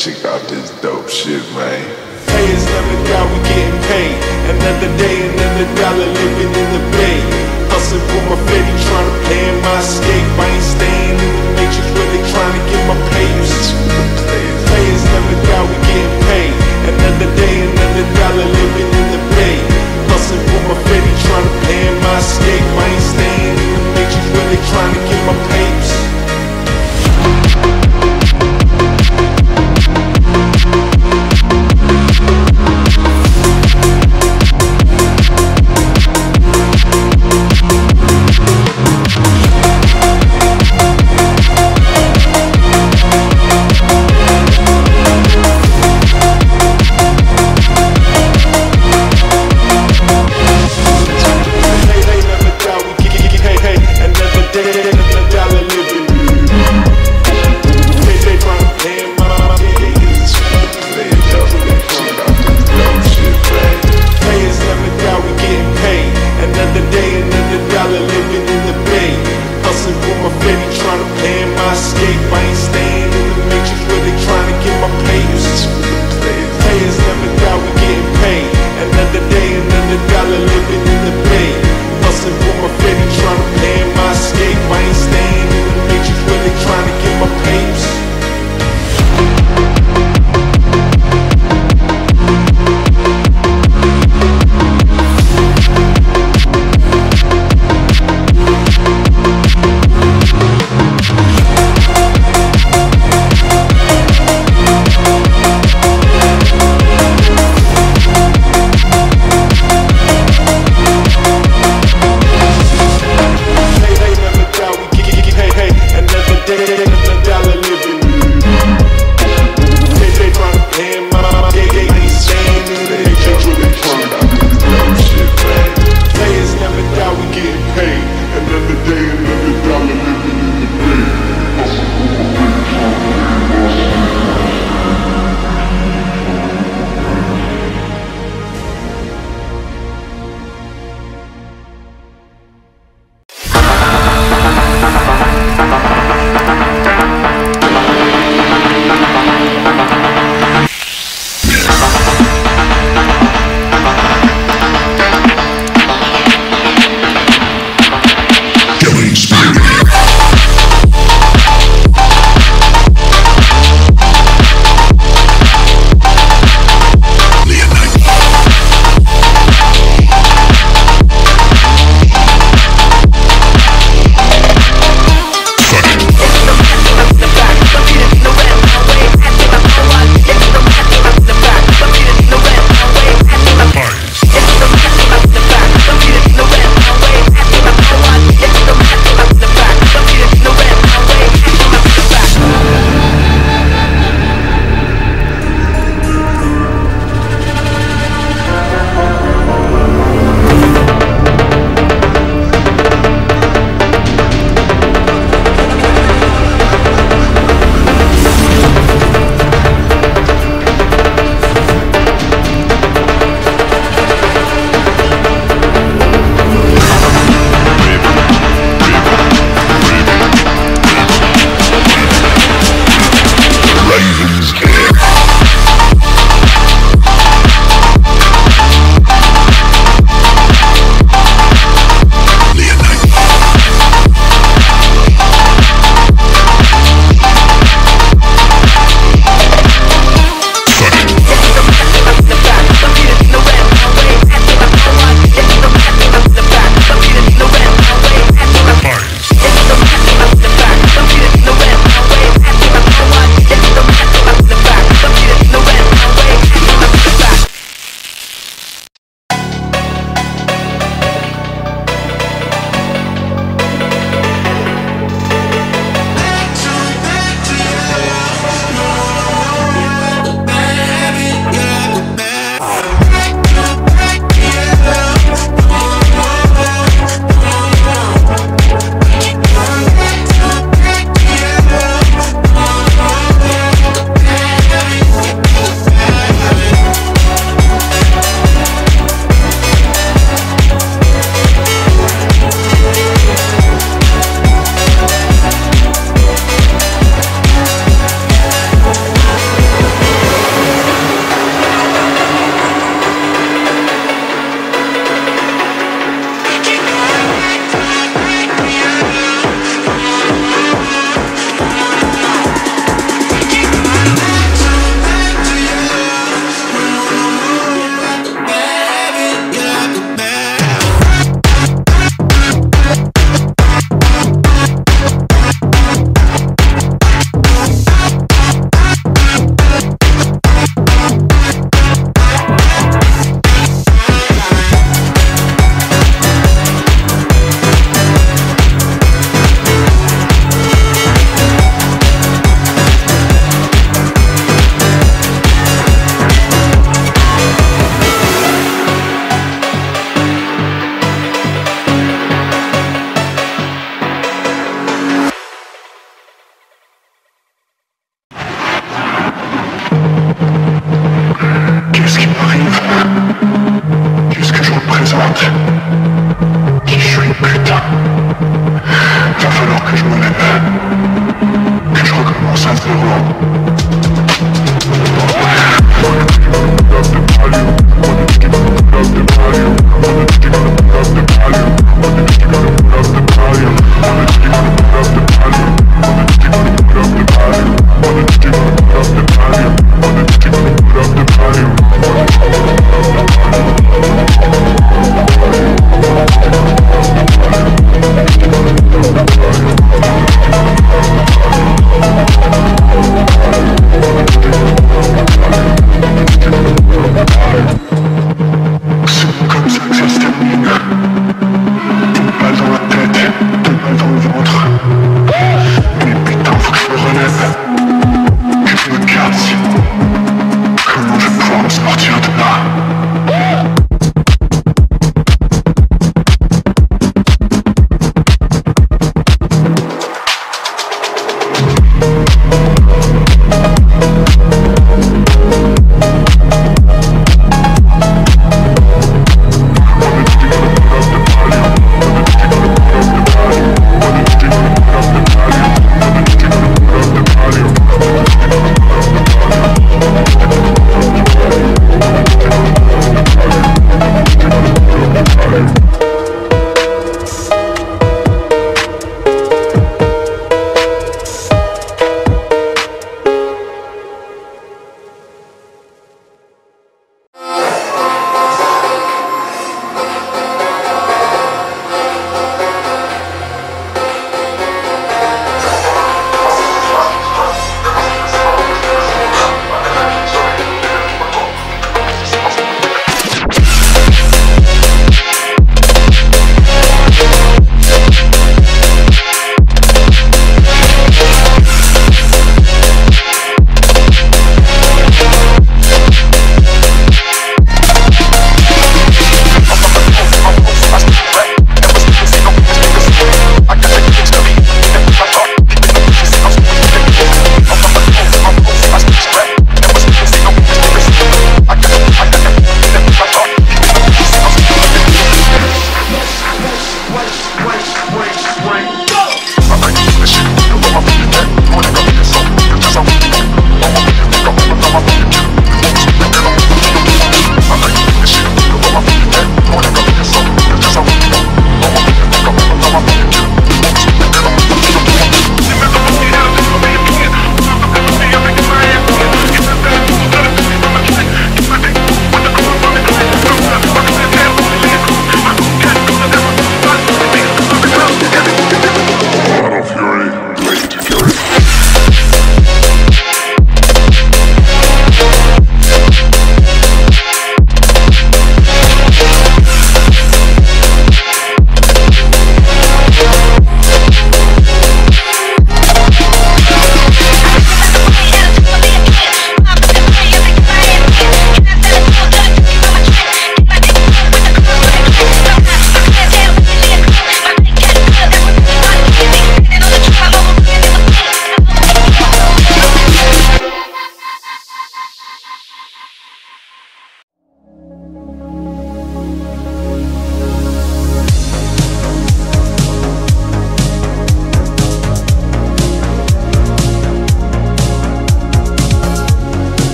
Check out this dope shit, man. Hey, it's another guy, we getting paid. Another day, another dollar, living in the bay. Hustling for my fitty, trying to plan my escape. I ain't staying in the matrix, really trying to get my papers. Hey, it's another guy, we getting paid. Another day, another dollar, living in the bay. Hustling for my fitty, trying to plan my escape. I ain't staying in the matrix, really trying to get my papers.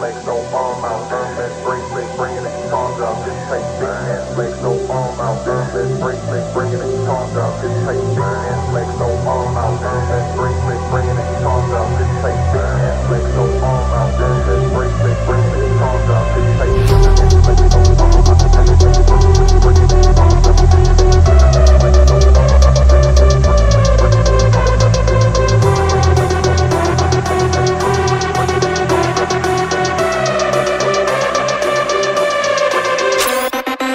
flex, no arm out, let's bracelet, bringing it, tongs out, just take big hand flex, no arm out, let's bracelet, bringing it, tongs out, just take big hand flex, no arm out, let's bracelet, bringing it, tongs out, just take big hand flex, no arm out, let's bracelet, bringing it, tongs out, just take big hand flex, no arm out, let's bracelet, bringing it, tongs out, just take big hand flex, no arm out, let's bracelet, bringing it, tongs out, just take big hand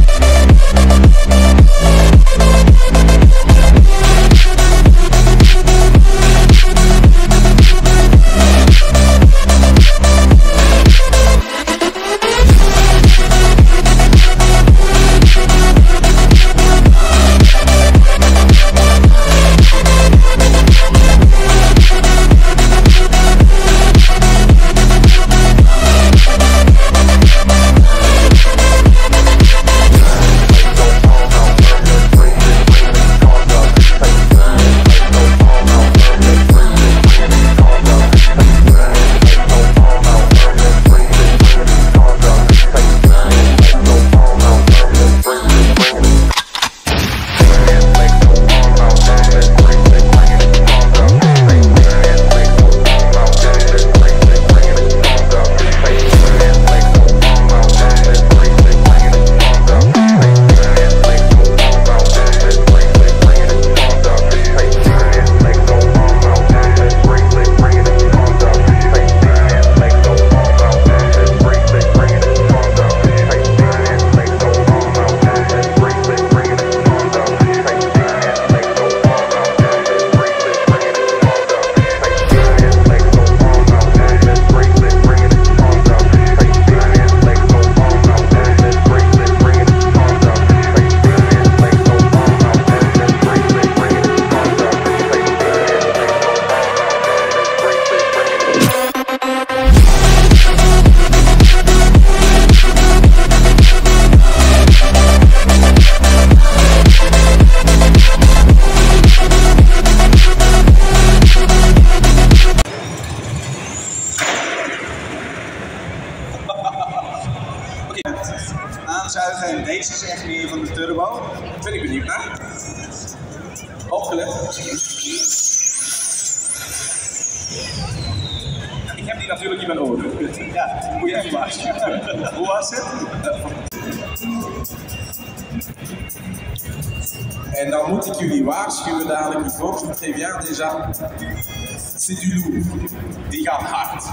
flex, no arm out, let's bracelet, bringing it, tongs out, just take Aanzuigen en deze is echt meer van de turbo. Ben ik benieuwd naar. Opgelet. Ik heb die natuurlijk in mijn oren. Ja, moet je even waarschuwen. Hoe was het? En dan moet ik jullie waarschuwen dadelijk. Ik hoop dat het ja, déjà. C'est du lourd. Die gaat hard.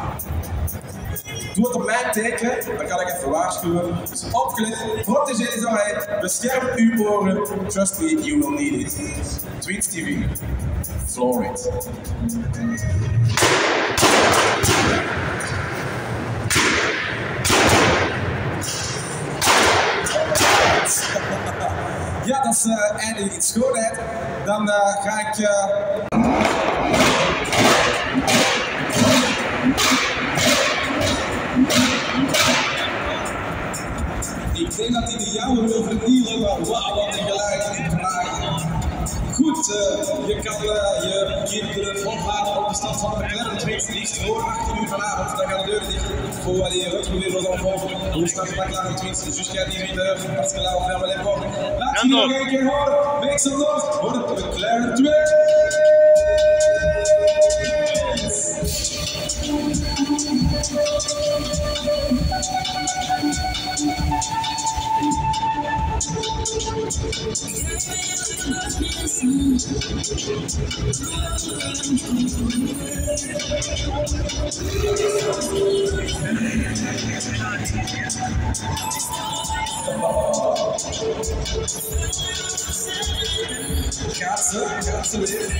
Doe het op mijn teken, dan kan ik even waarschuwen. Dus opgelet, protegeer je oreilles, bescherm uw oren. Trust me, you will need it. Tweets TV, floor it. Ja, dat is eindelijk iets schoonheid. Dan ga ik... Ik denk dat hij de jouwe wil vernielen, maar wauw, wat een geluid in de kraag. Goed, je kan je kinderen ophalen op de stand van de McLaren Twins liefst voor 18 uur vanavond. Dan gaan de deuren dicht voor wat je wat weer wat omhoog. Hoe staat de McLaren Twins? Jusqu'à 18h, parce que là on ferme les portes. Laat je nog een keer horen, make some noise voor de McLaren Twins! Gaat ze weer.